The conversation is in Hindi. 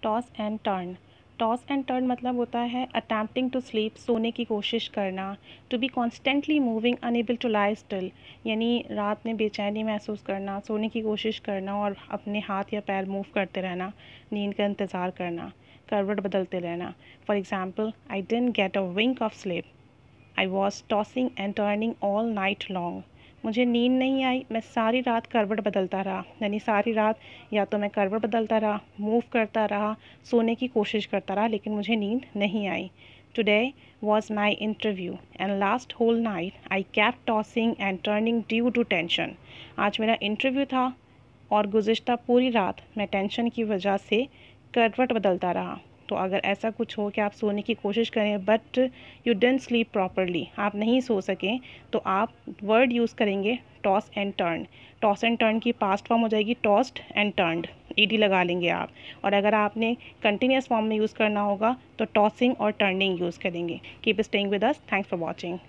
Toss and turn. Toss and turn मतलब होता है अटैम्प्टिंग टू स्लीप, सोने की कोशिश करना। To be constantly moving unable to lie still, यानी रात में बेचैनी महसूस करना, सोने की कोशिश करना और अपने हाथ या पैर मूव करते रहना, नींद का इंतज़ार करना, करवट बदलते रहना। For example, I didn't get a wink of sleep, I was tossing and turning all night long. मुझे नींद नहीं आई, मैं सारी रात करवट बदलता रहा, यानी सारी रात या तो मैं करवट बदलता रहा, मूव करता रहा, सोने की कोशिश करता रहा, लेकिन मुझे नींद नहीं आई। Today was my interview and last whole night I kept tossing and turning due to tension. आज मेरा इंटरव्यू था और गुज़िश्ता पूरी रात मैं टेंशन की वजह से करवट बदलता रहा। तो अगर ऐसा कुछ हो कि आप सोने की कोशिश करें but you didn't sleep properly, आप नहीं सो सकें, तो आप वर्ड यूज़ करेंगे toss and turn. Toss and turn की पास्ट फॉर्म हो जाएगी टॉस्ड एंड टर्नड, ईडी लगा लेंगे आप। और अगर आपने कंटिन्यूस फॉर्म में यूज़ करना होगा तो टॉसिंग और टर्निंग यूज़ करेंगे। Keep staying with us, thanks for watching.